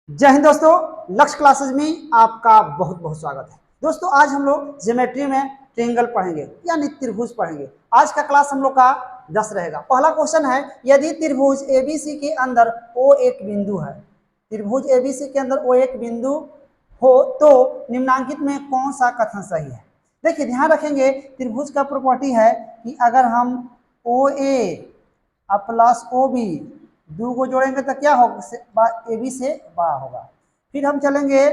जय हिंद दोस्तों। लक्ष्य क्लासेस में आपका बहुत बहुत स्वागत है। दोस्तों आज हम लोग ज्योमेट्री में ट्रायंगल पढ़ेंगे यानी त्रिभुज पढ़ेंगे। आज का क्लास हम लोग का 10 रहेगा। पहला क्वेश्चन है, यदि त्रिभुज एबीसी के अंदर ओ एक बिंदु है, त्रिभुज एबीसी के अंदर ओ एक बिंदु हो तो निम्नांकित में कौन सा कथन सही है। देखिए ध्यान रखेंगे, त्रिभुज का प्रॉपर्टी है कि अगर हम ओ ए प्लस ओ बी दो को जोड़ेंगे तो क्या होगा, ए बी से बड़ा होगा। फिर हम चलेंगे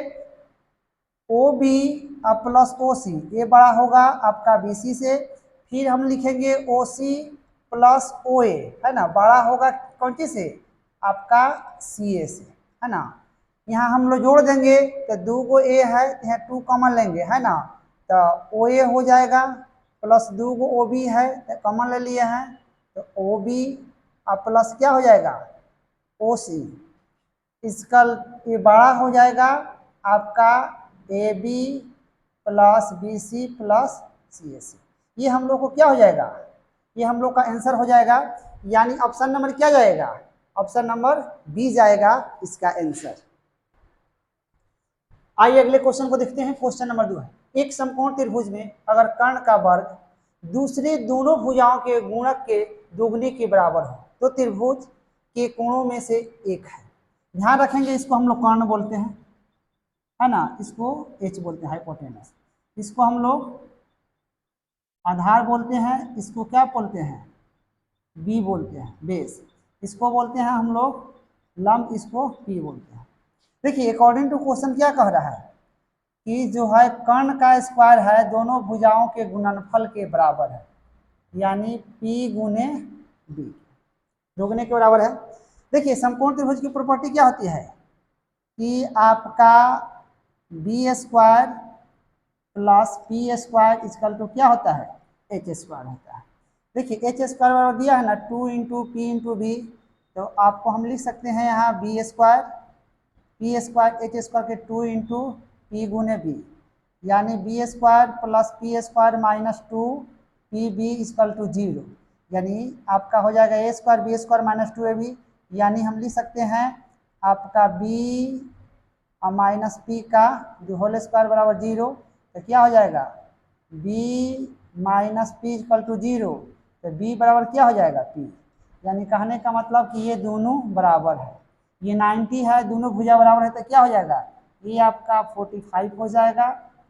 ओ बी प्लस ओ सी, ये बड़ा होगा आपका बी सी से। फिर हम लिखेंगे ओ सी प्लस ओ ए, है ना, बड़ा होगा कौन सी से, आपका सी ए से, है ना। यहाँ हम लोग जोड़ देंगे तो दो को ए है, यहाँ टू कॉमन लेंगे, है ना, तो ओ ए हो जाएगा प्लस दो को ओ बी है तो कॉमन ले लिए हैं तो ओ बी प्लस क्या हो जाएगा ओ सी, इसका ये बड़ा हो जाएगा आपका A B plus B C plus C A C. ये हम लोग को क्या हो जाएगा, ये हम लोग का आंसर हो जाएगा, यानी ऑप्शन नंबर क्या जाएगा, ऑप्शन नंबर बी जाएगा इसका आंसर। आइए अगले क्वेश्चन को देखते हैं। क्वेश्चन नंबर 2 है, एक समकोण त्रिभुज में अगर कर्ण का वर्ग दूसरे दोनों भुजाओं के गुणक के दोगुने के बराबर हो तो त्रिभुज के कोणों में से एक है। ध्यान रखेंगे, इसको हम लोग कर्ण बोलते हैं, है ना, इसको एच बोलते हैं हाइपोटेनस, इसको हम लोग आधार बोलते हैं, इसको क्या बोलते हैं बी बोलते हैं बेस, इसको बोलते हैं हम लोग लंब, इसको पी बोलते हैं। देखिए अकॉर्डिंग टू क्वेश्चन क्या कह रहा है कि जो है कर्ण का स्क्वायर है दोनों भुजाओं के गुणनफल के बराबर है, यानी पी गुने बी दोगुने के बराबर है। देखिए समकोण त्रिभुज की प्रॉपर्टी क्या होती है कि आपका B square plus P square equal to क्या होता है एच स्क्वायर होता है। देखिए एच स्क्वायर बराबर दिया है ना 2 इंटू पी इंटू बी, तो आपको हम लिख सकते हैं यहाँ B square P square H square के 2 इंटू पी गुने बी, यानी B square plus P square minus 2 P B equal to 0, यानी आपका हो जाएगा A square B square minus 2 A B, यानी हम लिख सकते हैं आपका बी माइनस पी का जो होल स्क्वायर बराबर 0, तो क्या हो जाएगा B minus P equal to 0, तो बी बराबर क्या हो जाएगा पी, यानी कहने का मतलब कि ये दोनों बराबर है, ये 90 है, दोनों भुजा बराबर है तो क्या हो जाएगा ये आपका 45 हो जाएगा,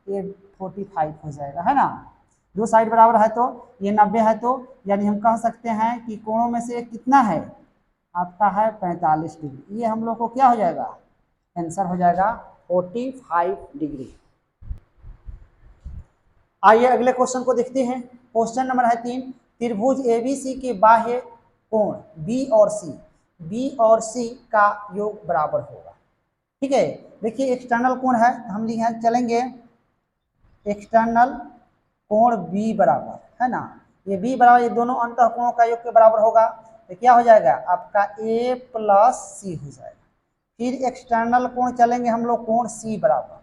ये 45 हो जाएगा, है ना। दो साइड बराबर है तो ये 90 है, तो यानी हम कह सकते हैं कि कोणों में से कितना है आपका है 45 डिग्री। ये हम लोग को क्या हो जाएगा आंसर हो जाएगा 45 डिग्री। आइए अगले क्वेश्चन को देखते हैं। क्वेश्चन नंबर है 3, त्रिभुज एबीसी के बाह्य कोण बी और सी का योग बराबर होगा। ठीक है, देखिए एक्सटर्नल कोण है, हम यहाँ चलेंगे एक्सटर्नल कोण बी बराबर, है ना, ये बी बराबर ये दोनों अंतः कोणों का योग के बराबर होगा, तो क्या हो जाएगा आपका ए प्लस सी हो जाएगा। फिर एक्सटर्नल कोण चलेंगे हम लोग कोण सी बराबर,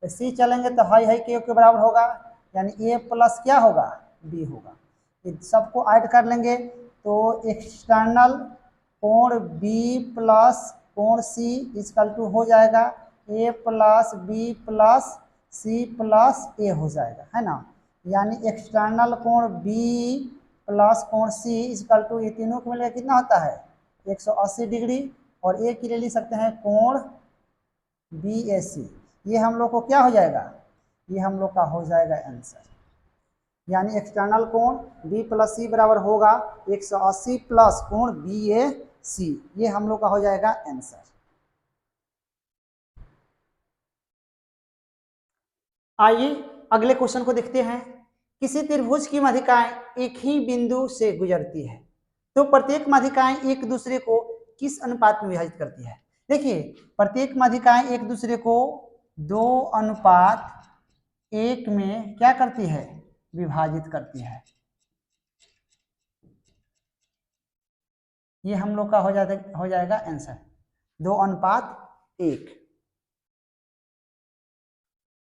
तो सी चलेंगे तो हाई के योग के बराबर होगा, यानी ए प्लस क्या होगा बी होगा। ये सबको ऐड कर लेंगे तो एक्सटर्नल कोण बी प्लस कोण सी इक्वल टू हो जाएगा A plus B plus C plus A हो जाएगा, है ना, यानी एक्सटर्नल कोण बी प्लस कोण सी इक्वल टू ये तीनों को मिलकर कितना होता है 180 डिग्री, और ए के लिए लिख सकते हैं कोण बी ए सी। ये हम लोग को क्या हो जाएगा, ये हम लोग का हो जाएगा आंसर, यानी एक्सटर्नल कोण बी प्लस सी बराबर होगा 180 प्लस कोण बी ए सी, ये हम लोग का हो जाएगा आंसर। आइए अगले क्वेश्चन को देखते हैं। किसी त्रिभुज की माध्यिकाएं एक ही बिंदु से गुजरती है तो प्रत्येक माध्यिकाएं एक दूसरे को किस अनुपात में विभाजित करती है। देखिए प्रत्येक माध्यिकाएं एक दूसरे को 2:1 में क्या करती है विभाजित करती है। ये हम लोग का हो जाएगा आंसर 2:1।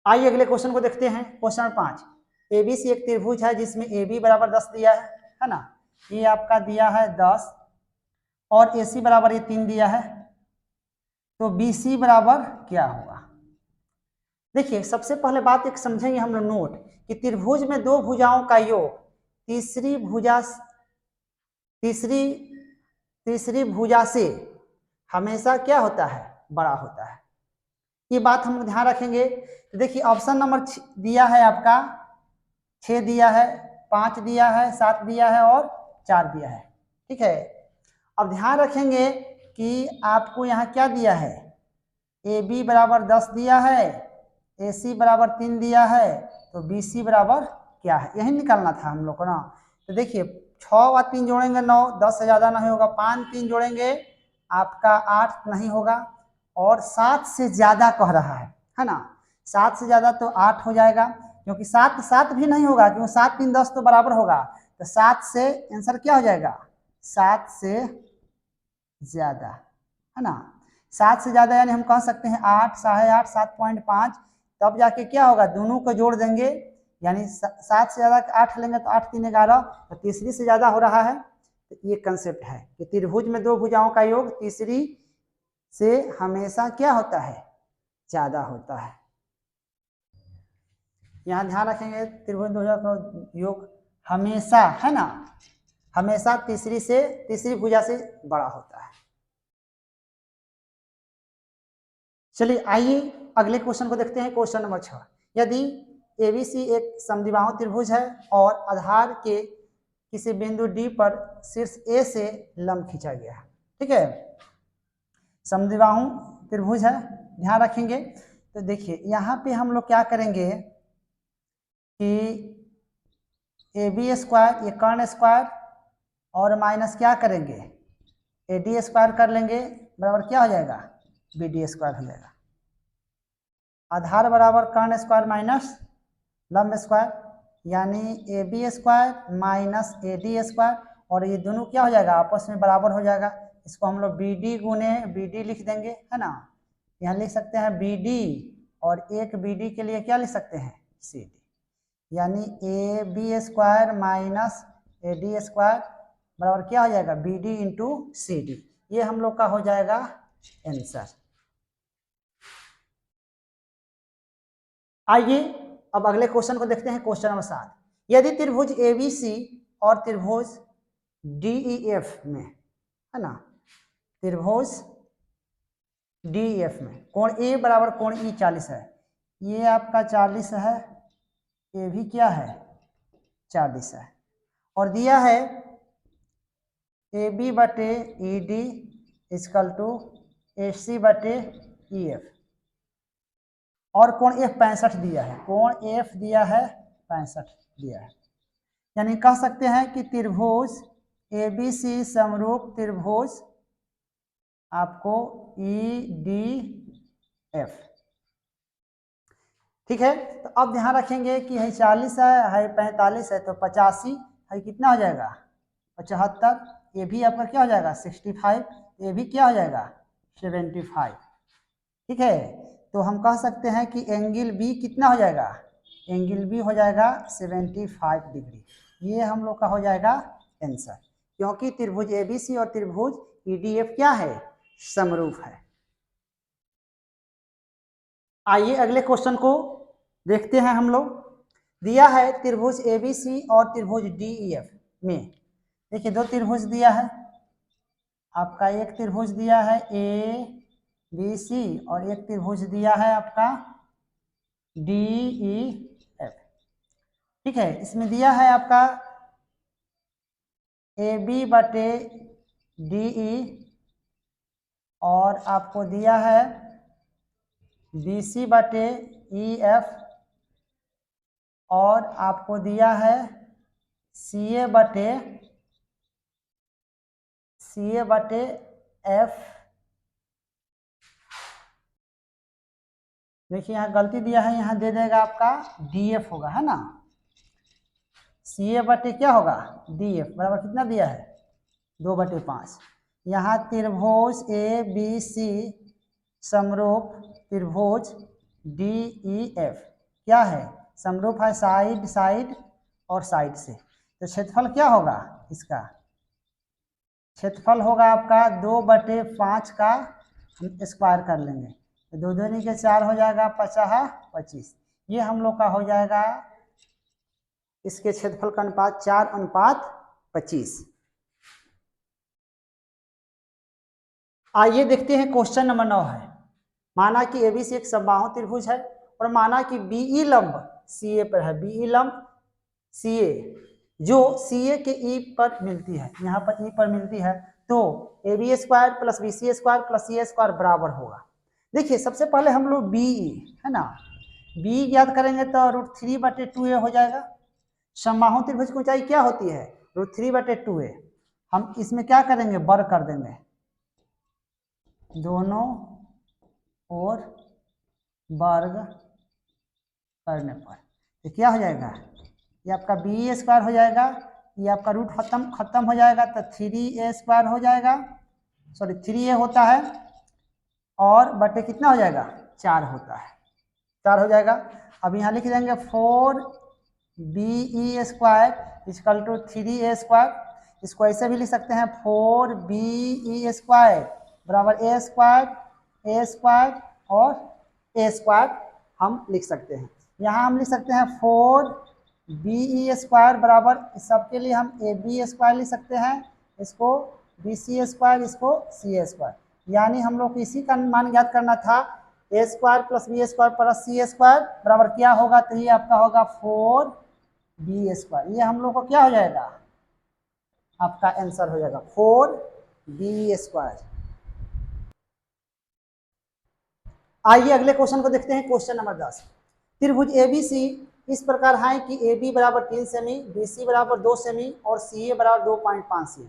आइए अगले क्वेश्चन को देखते हैं। क्वेश्चन नंबर 5, एबीसी एक त्रिभुज है जिसमें ए बी बराबर 10 दिया है ना, ये आपका दिया है 10 और ए सी बराबर ये 3 दिया है। तो BC बराबर क्या होगा। देखिए सबसे पहले बात एक समझेंगे हम लोग नोट कि त्रिभुज में दो भुजाओं का योग तीसरी भुजा से हमेशा क्या होता है, बड़ा होता है। ये बात हम ध्यान रखेंगे। तो देखिए ऑप्शन नंबर दिया है आपका 6 दिया है, 5 दिया है, 7 दिया है और 4 दिया है। ठीक है, अब ध्यान रखेंगे कि आपको यहाँ क्या दिया है, AB बराबर 10 दिया है, AC बराबर 3 दिया है, तो BC बराबर क्या है, यही निकालना था हम लोग को ना। तो देखिए 6 और 3 जोड़ेंगे 9, 10 से ज़्यादा नहीं होगा, 5 3 जोड़ेंगे आपका 8 नहीं होगा, और 7 से ज़्यादा कह रहा है ना, 7 से ज़्यादा तो 8 हो जाएगा, क्योंकि 7 भी नहीं होगा, क्योंकि 7 3 10 तो बराबर होगा, तो 7 से आंसर क्या हो जाएगा, 7 से ज़्यादा, है ना। 7 से ज़्यादा यानी हम कह सकते हैं 8, 8.5, 7.5, तब जाके क्या होगा, दोनों को जोड़ देंगे, यानी 7 से ज़्यादा 8 लेंगे तो 8 3 11, तो तीसरी से ज़्यादा हो रहा है। तो ये कंसेप्ट है कि त्रिभुज में दो भुजाओं का योग तीसरी से हमेशा क्या होता है, ज़्यादा होता है। यहाँ ध्यान रखेंगे त्रिभुज दो भुजाओं का योग हमेशा, है ना, हमेशा तीसरी भुजा से बड़ा होता है। चलिए आइए अगले क्वेश्चन को देखते हैं। क्वेश्चन नंबर 6, यदि ABC एक समद्विबाहु त्रिभुज है और आधार के किसी बिंदु D पर शीर्ष A से लंब खींचा गया है। ठीक है, समद्विबाहु त्रिभुज है, ध्यान रखेंगे। तो देखिए यहाँ पे हम लोग क्या करेंगे कि AB स्क्वायर, ये कर्ण स्क्वायर और माइनस क्या करेंगे, AD स्क्वायर कर लेंगे, बराबर क्या हो जाएगा, BD स्क्वायर हो जाएगा। आधार बराबर कर्ण स्क्वायर माइनस लंब स्क्वायर, यानी AB square minus AD square, और ये दोनों क्या हो जाएगा, आपस में बराबर हो जाएगा। इसको हम लोग BD गुने BD लिख देंगे, है ना। यहाँ लिख सकते हैं BD, और एक BD के लिए क्या लिख सकते हैं, CD, यानी AB square minus AD square बराबर क्या हो जाएगा, BD इंटू CD। ये हम लोग का हो जाएगा आंसर। आइए अब अगले क्वेश्चन को देखते हैं। क्वेश्चन नंबर 7, यदि त्रिभुज ABC और त्रिभुज DEF में, है ना, त्रिभुज DEF में कोण A बराबर कोण E 40 है, ये आपका 40 है, ये भी क्या है 40 है, और दिया है AB बटे ED इक्वल टू AC बटे EF, और कोण F 65 दिया है, कोण F दिया है 65 दिया है, यानी कह सकते हैं कि त्रिभुज ABC समरूप त्रिभुज आपको EDF। ठीक है, तो अब ध्यान रखेंगे कि है 40 है 45 है, तो 85 है कितना हो जाएगा 75, ये भी आपका क्या हो जाएगा 65, ये भी क्या हो जाएगा 75। ठीक है, तो हम कह सकते हैं कि एंगल B कितना हो जाएगा, एंगल B हो जाएगा 75 डिग्री। ये हम लोग का हो जाएगा आंसर, क्योंकि त्रिभुज ABC और त्रिभुज EDF क्या है, समरूप है। आइए अगले क्वेश्चन को देखते हैं हम लोग। दिया है त्रिभुज ABC और त्रिभुज DEF में, देखिए दो त्रिभुज दिया है आपका, एक त्रिभुज दिया है ABC और एक त्रिभुज दिया है आपका DEF। ठीक है, इसमें दिया है आपका AB बटे DE, और आपको दिया है BC बटे EF, और आपको दिया है CA बटे F। देखिए यहाँ गलती दिया है, यहाँ दे देगा आपका DF होगा, है ना, CA बटे क्या होगा DF बराबर कितना दिया है 2/5। यहाँ त्रिभुज ABC समरूप त्रिभुज DEF क्या है, समरूप है साइड साइड और साइड से, तो क्षेत्रफल क्या होगा, इसका क्षेत्रफल होगा आपका 2/5 का हम स्क्वायर कर लेंगे तो 2 दूनी के 4 हो जाएगा, 50 25। ये हम लोग का हो जाएगा इसके क्षेत्रफल का अनुपात 4:25। आइए देखते हैं क्वेश्चन नंबर 9 है। माना कि एबीसी एक समबाहु त्रिभुज है और माना कि बीई लंब सीए पर है, बीई लंब सीए जो सीए के ई पर मिलती है, यहाँ पर ई पर मिलती है, तो A B square plus B C square plus C square बराबर होगा। देखिए सबसे पहले हम लोग बीई है ना, बी याद करेंगे तो √3/2a हो जाएगा। समबाहु त्रिभुज की ऊंचाई क्या होती है, √3/2a। हम इसमें क्या करेंगे, वर्ग कर देंगे दोनों और वर्ग करने पर, तो क्या हो जाएगा, ये आपका बी स्क्वायर हो जाएगा, ये आपका रूट खत्म हो जाएगा तो 3a स्क्वायर हो जाएगा, सॉरी 3a होता है और बटे कितना हो जाएगा, 4 होता है, 4 हो जाएगा। अब यहाँ लिख देंगे 4be square equal to 3a square. इसको ऐसे भी लिख सकते हैं 4be स्क्वायर बराबर a स्क्वायर और a स्क्वायर हम लिख सकते हैं। यहाँ हम लिख सकते हैं 4be स्क्वायर बराबर, सबके लिए हम ab स्क्वायर लिख सकते हैं, इसको bc स्क्वायर, इसको ca स्क्वायर। यानी हम लोग को इसी का मान ज्ञात करना था, a square plus B square plus C square बराबर क्या होगा, तो ये आपका होगा 4b स्क्वायर। ये हम लोग को क्या हो जाएगा, आपका आंसर हो जाएगा 4b स्क्वायर। आइए अगले क्वेश्चन को देखते हैं, क्वेश्चन नंबर 10। त्रिभुज एबीसी इस प्रकार है कि AB बराबर 3 सेमी, BC बराबर 2 सेमी और CA बराबर 2.5 सेमी।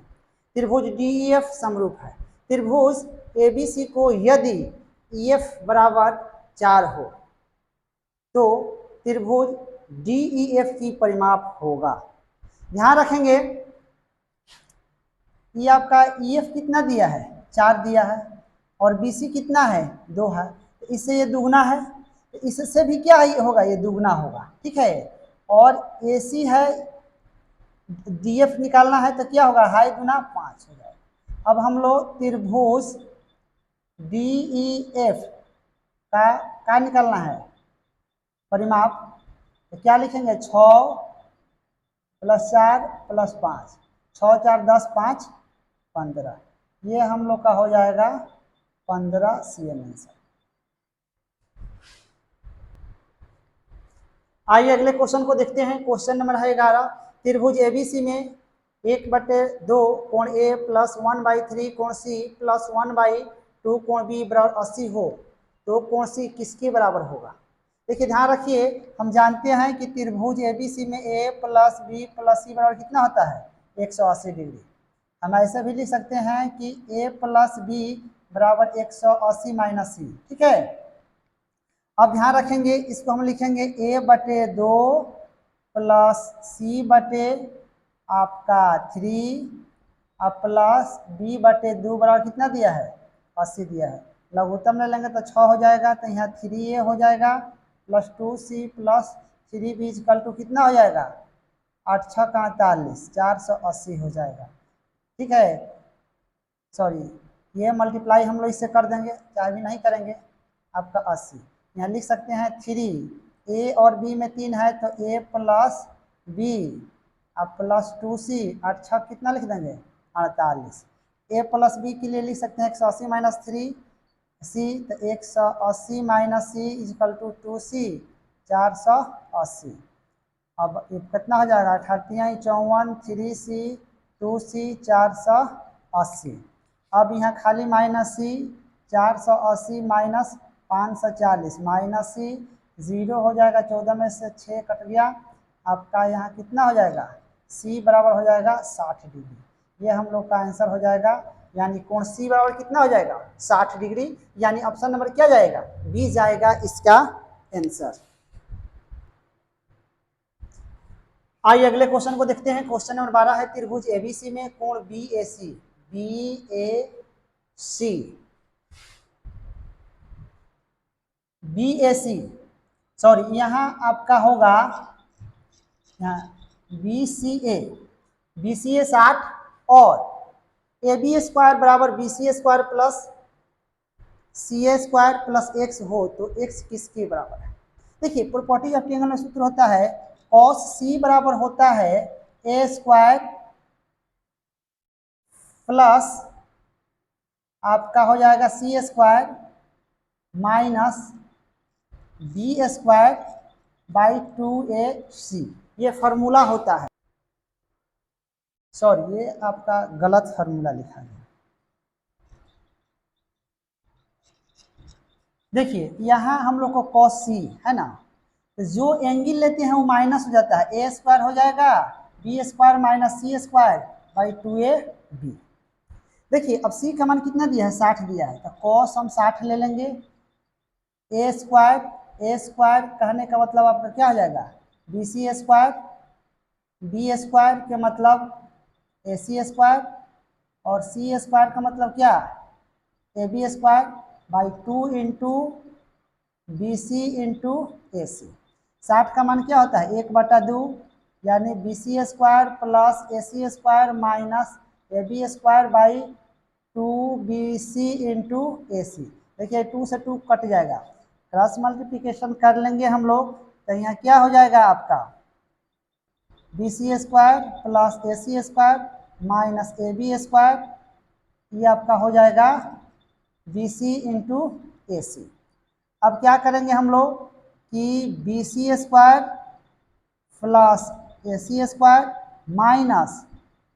त्रिभुज DEF समरूप है। त्रिभुज ABC को यदि EF बराबर 4 हो तो त्रिभुज DEF की परिमाप होगा। ध्यान रखेंगे ये आपका EF कितना दिया है, 4 दिया है और BC कितना है, 2 है, तो इससे ये दुगना है, तो इससे भी क्या होगा, ये दुगना होगा, ठीक है। और AC है, DF निकालना है तो क्या होगा, हाई गुना 5 हो जाएगा। अब हम लोग त्रिभुज DEF का निकालना है परिमाप, तो क्या लिखेंगे 6 + 4 + 5, 6 4 10 5 15, ये हम लोग का हो जाएगा 15 cm आंसर। आइए अगले क्वेश्चन को देखते हैं, क्वेश्चन नंबर है 11। त्रिभुज एबीसी में 1/2 कोण A प्लस 1/3 कोण C प्लस 1/2 कोण B बराबर 80 हो तो कोण C किसके बराबर होगा। देखिए ध्यान रखिए, हम जानते हैं कि त्रिभुज एबीसी में A plus B plus C बराबर कितना होता है, 180 डिग्री। हम ऐसे भी लिख सकते हैं कि A प्लस B बराबर 180 माइनस C, ठीक है। अब ध्यान रखेंगे, इसको हम लिखेंगे A/2 प्लस C/, आपका 3 अब प्लस B/2 बराबर कितना दिया है, 80 दिया है। लघुत्तम ले लेंगे तो 6 हो जाएगा, तो यहाँ 3A हो जाएगा plus 2C plus 3B equal to कितना हो जाएगा, 8 6 का 48, 480 हो जाएगा, ठीक है। सॉरी, ये मल्टीप्लाई हम लोग इससे कर देंगे, चाहे भी नहीं करेंगे, आपका 80। यहाँ लिख सकते हैं 3, A और B में 3 है तो A प्लस B अब प्लस 2C, 8 6 कितना लिख देंगे, 48। A प्लस B के लिए लिख सकते हैं 180 माइनस 3C, तो 180 minus C equal to 2C, 480। अब ये कितना हो जाएगा, 38 54, 3C 2C 480। अब यहाँ खाली minus C, 480 minus 540 minus C 0 हो जाएगा, 14 में से 6 कट गया, आपका यहाँ कितना हो जाएगा, C बराबर हो जाएगा 60 डिग्री। ये हम लोग का आंसर हो जाएगा, यानी कोण C बराबर कितना हो जाएगा, 60 डिग्री। यानी ऑप्शन नंबर क्या जाएगा, बी जाएगा इसका आंसर। आइए अगले क्वेश्चन को देखते हैं, क्वेश्चन नंबर 12 है। त्रिभुज एबीसी में कोण BAC सॉरी, यहाँ आपका होगा यहाँ BCA 60 और AB स्क्वायर बराबर BC square plus CA² plus x हो तो एक्स किसके बराबर है। देखिए प्रॉपर्टी ऑफ ट्रायंगल में सूत्र होता है cos C बराबर होता है A² प्लस आपका हो जाएगा C² minus B² by 2AC। ये फार्मूला होता है, सॉरी ये आपका गलत फार्मूला लिखा है। देखिए यहाँ हम लोग को cos C है ना, तो जो एंगल लेते हैं वो माइनस हो जाता है, A² हो जाएगा B² minus C² by 2AB। देखिए अब C का मान कितना दिया है, 60 दिया है, तो cos हम 60 ले लेंगे। A² कहने का मतलब आपका क्या हो जाएगा, BC² B² के मतलब AC² और C² का मतलब क्या, AB² by 2 into BC into AC। 60 का मान क्या होता है, 1/2 यानी BC² plus AC² minus AB² by 2BC into AC। देखिए 2 से 2 कट जाएगा, क्रॉस मल्टीप्लिकेशन कर लेंगे हम लोग, तो यहाँ क्या हो जाएगा आपका BC² plus AC² minus AB², ये आपका हो जाएगा BC इंटू AC। अब क्या करेंगे हम लोग कि BC² plus AC² minus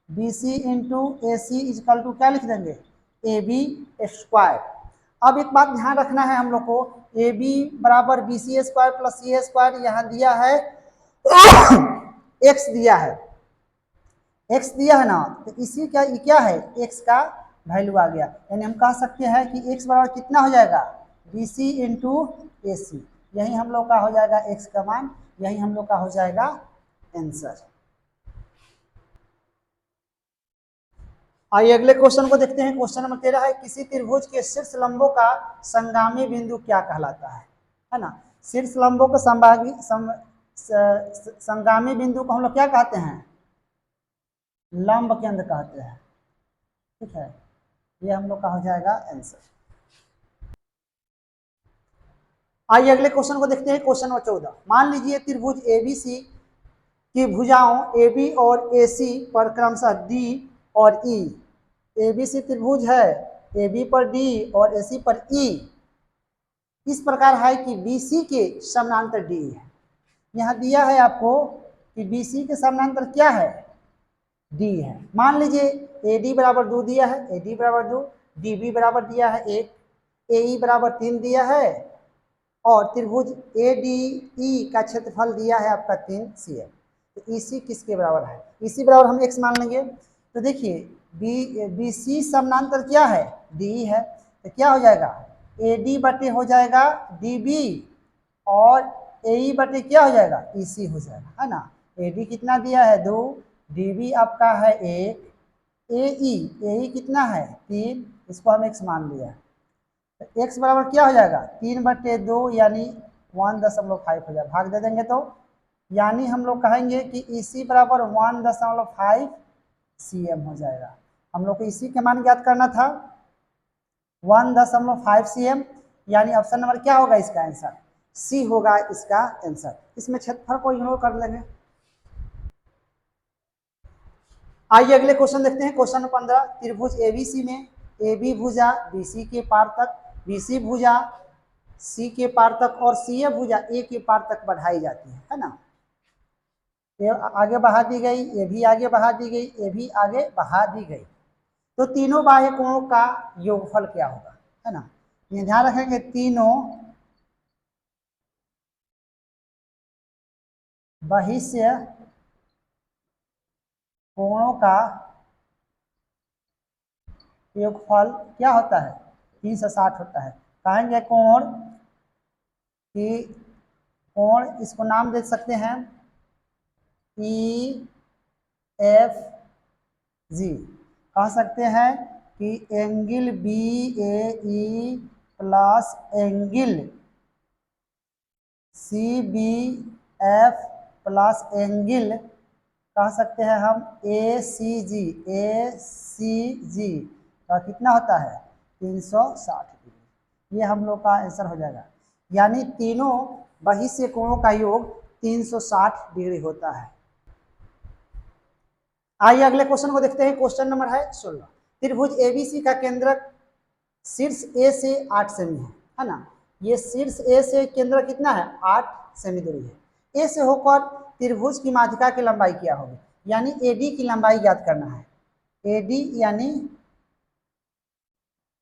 BC into AC equal to क्या लिख देंगे, AB²। अब एक बात ध्यान रखना है हम लोग को, AB बराबर BC² प्लस CA² यहाँ दिया है x दिया है, x दिया है ना, तो इसी का क्या है, x का वैल्यू आ गया, यानी हम कह सकते हैं कि x बराबर कितना हो जाएगा, BC इंटू AC। यही हम लोग का हो जाएगा x का मान, यही हम लोग का हो जाएगा आंसर। आइए अगले क्वेश्चन को देखते हैं। क्वेश्चन नंबर 13 है, किसी त्रिभुज के शीर्ष लंबों का संगामी बिंदु क्या कहलाता है ना। शीर्ष लंबों का संगामी बिंदु को हम लोग क्या कहते हैं, लंब केंद्र कहते हैं, ठीक है, ये हम लोग का हो जाएगा आंसर। आइए अगले क्वेश्चन को देखते हैं। क्वेश्चन नंबर 14, मान लीजिए त्रिभुज ABC की भुजाओं AB और AC पर क्रमशः D और E। ABC त्रिभुज है, AB पर D और AC पर E इस प्रकार है कि BC के समानांतर D है। यहाँ दिया है आपको कि BC के समानांतर क्या है, D है। मान लीजिए AD बराबर 2 दिया है, AD बराबर 2, DB बराबर दिया है 1, AE बराबर 3 दिया है, और त्रिभुज ADE का क्षेत्रफल दिया है आपका 3 cm। तो EC किसके बराबर है, EC बराबर हम x मान लेंगे। तो देखिए BC समानांतर क्या है, DE है, तो क्या हो जाएगा, AD बटे हो जाएगा DB और AE बटे क्या हो जाएगा, EC हो जाएगा, है ना। AD कितना दिया है 2, DB आपका है 1, AE कितना है 3, इसको हम x मान लिया है। तो x बराबर क्या हो जाएगा 3/2 यानी 1.5 हो जाएगा, भाग दे देंगे तो, यानी हम लोग कहेंगे कि EC बराबर 1.5 cm हो जाएगा। हम लोग को EC के मान ज्ञात करना था 1.5 cm, यानी ऑप्शन नंबर क्या होगा इसका आंसर, C होगा इसका आंसर। इसमें क्षेत्रफल को इग्नोर कर लेंगे। आइए अगले क्वेश्चन देखते हैं। क्वेश्चन नंबर 15, त्रिभुज ABC में AB भुजा BC के पार तक, BC भुजा C के पार तक और CA भुजा A के पार तक बढ़ाई जाती है ना। ये आगे बढ़ा दी गई, ये भी आगे बढ़ा दी गई, ये भी आगे बढ़ा दी गई, तो तीनों बाह्य कोणों का योगफल क्या होगा, है ना। ये ध्यान रखेंगे तीनों बहिष्य कोणों का योगफल क्या होता है, 360 होता है। कहेंगे कोण कि कोण इसको नाम दे सकते हैं EFG, कह सकते हैं कि angle BAE plus angle CBF plus angle कह सकते हैं हम ACG का कितना होता है 360 डिग्री। ये हम लोग का आंसर हो जाएगा। यानी तीनों बहिष्य कोणों का योग 360 डिग्री होता है। आइए अगले क्वेश्चन को देखते हैं। क्वेश्चन नंबर है 16। त्रिभुज एबीसी का केंद्रक शीर्ष ए से 8 सेमी है ना। ये शीर्ष ए से केंद्र कितना है, 8 सेमी दूरी है। ए से होकर त्रिभुज की माध्यिका की लंबाई क्या होगी, यानी एडी की लंबाई ज्ञात करना है। एडी यानी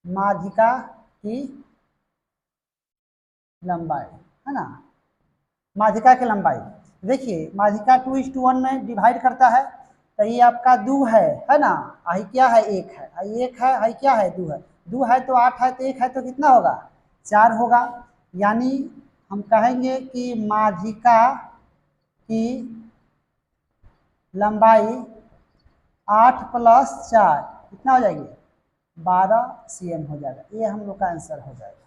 माध्यिका की लंबाई है ना, माध्यिका की लंबाई। देखिए माध्यिका 2:1 में डिवाइड करता है, तो ये आपका 2 है ना, आई क्या है 1 है, आई 1 है, आई क्या है 2 है, 2 है तो 8 है, तो 1 है तो कितना होगा 4 होगा। यानी हम कहेंगे कि माध्यिका की लंबाई 8 + 4 कितना हो जाएगी 12 cm हो जाएगा। ये हम लोग का आंसर हो जाएगा।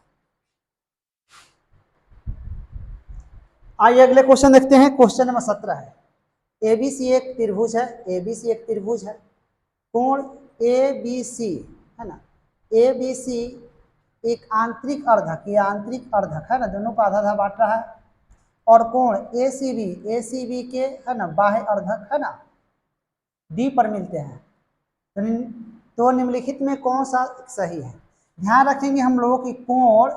आइए अगले क्वेश्चन देखते हैं। क्वेश्चन नंबर 17 है। एबीसी एक त्रिभुज है, एबीसी एक त्रिभुज है। कोण एबीसी है ना, एबीसी एक आंतरिक अर्धक, ये आंतरिक अर्धक है ना, दोनों को आधा आधा बांट रहा है। और कोण एसीबी, एसीबी के है ना बाह्य अर्धक है ना डी पर मिलते हैं। तो निम्नलिखित में कौन सा सही है। ध्यान रखेंगे हम लोगों की कोण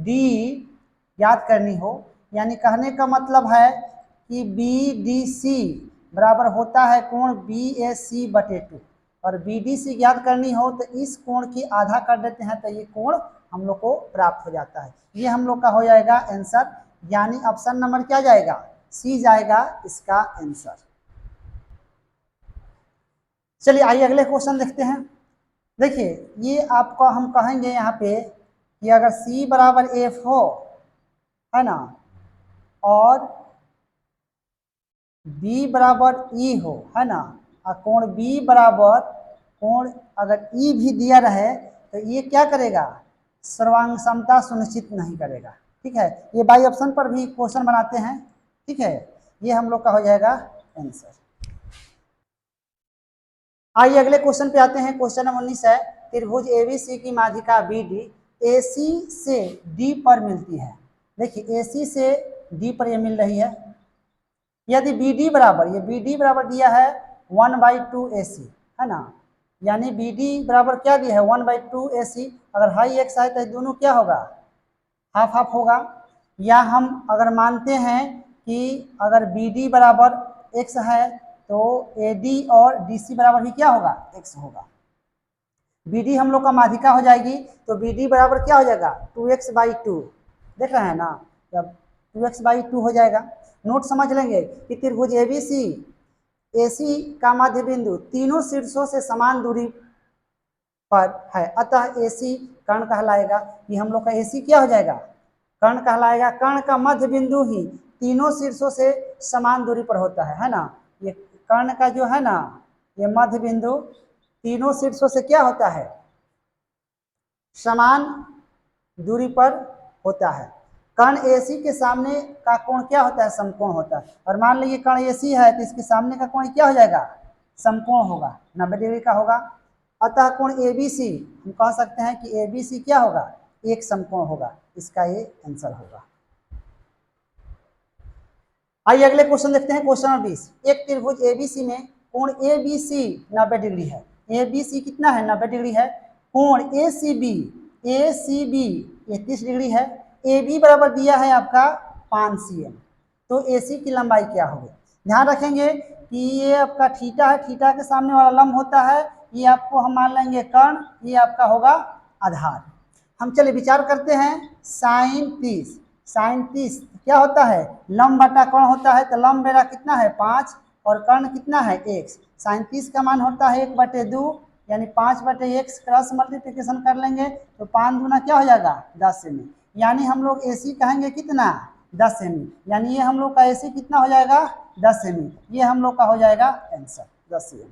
डी याद करनी हो, यानी कहने का मतलब है कि बी डी सी बराबर होता है कोण बी ए सी बटे 2, और बी डी सी याद करनी हो तो इस कोण की आधा कर देते हैं, तो ये कोण हम लोग को प्राप्त हो जाता है। ये हम लोग का हो जाएगा आंसर, यानी ऑप्शन नंबर क्या जाएगा, सी जाएगा इसका आंसर। चलिए आइए अगले क्वेश्चन देखते हैं। देखिए ये आपको हम कहेंगे यहाँ पे कि अगर C बराबर F हो है ना, और B बराबर E हो है ना, और कोण B बराबर कोण अगर E भी दिया रहे तो ये क्या करेगा, सर्वांग समता सुनिश्चित नहीं करेगा। ठीक है, ये बाई ऑप्शन पर भी क्वेश्चन बनाते हैं। ठीक है, ये हम लोग का हो जाएगा आंसर। आइए अगले क्वेश्चन पे आते हैं। क्वेश्चन नंबर 19 है। त्रिभुज एबीसी की माध्यिका बीडी एसी से डी पर मिलती है। देखिए एसी से डी पर ये मिल रही है। यदि बीडी बराबर, ये बीडी बराबर दिया है 1/2 AC है ना, यानी बीडी बराबर क्या दिया है 1/2 AC। अगर हाई एक्स है तो दोनों क्या होगा, हाफ हाफ होगा। या हम अगर मानते हैं कि अगर बीडी बराबर एक्स है तो एडी और डीसी बराबर भी क्या होगा एक्स होगा। बीडी हम लोग का माध्यिका हो जाएगी, तो बीडी बराबर क्या हो जाएगा 2x/2, देख रहे हैं ना, जब 2x/2 हो जाएगा। नोट समझ लेंगे कि त्रिभुज एबीसी एसी का मध्य बिंदु तीनों शीर्षों से समान दूरी पर है, अतः एसी कर्ण कहलाएगा। ये हम लोग का एसी क्या हो जाएगा, कर्ण कहलाएगा। कर्ण का मध्य बिंदु ही तीनों शीर्षों से समान दूरी पर होता है ना। ये कर्ण का जो है ना, ये मध्य बिंदु तीनों शीर्षों से क्या होता है, समान दूरी पर होता है। कर्ण एसी के सामने का कोण क्या होता है, समकोण होता है। और मान लीजिए कर्ण एसी है तो इसके सामने का कोण क्या हो जाएगा, समकोण होगा, 90 डिग्री का होगा। अतः कोण एबीसी हम कह सकते हैं कि एबीसी क्या होगा, एक समकोण होगा। इसका ये आंसर होगा। आइए अगले क्वेश्चन देखते हैं। Question number 20। एक त्रिभुज एबीसी में कोण एबीसी 90 डिग्री है। एबीसी कितना है 90 डिग्री है। कोण एसीबी, एसीबी 30 डिग्री है। AB बराबर दिया है आपका 5 cm, तो AC की लंबाई क्या होगी। ध्यान रखेंगे कि ये आपका थीटा है, थीटा के सामने वाला लंब होता है, ये आपको हम मान लेंगे कर्ण, ये आपका होगा आधार। हम चलिए विचार करते हैं। साइन 30, साइन 30 क्या होता है, लंब बटा कर्ण होता है, तो लंब मेरा कितना है 5 और कर्ण कितना है x। साइन 30 का मान होता है 1/2, यानी 5/x क्रॉस मल्टीप्लिकेशन कर लेंगे तो 5 दूना क्या हो जाएगा 10 सेमी, यानी हम लोग AC कहेंगे कितना 10 सेमी, यानी ये हम लोग का AC कितना हो जाएगा 10 सेमी। ये हम लोग का हो जाएगा आंसर 10 सेमी।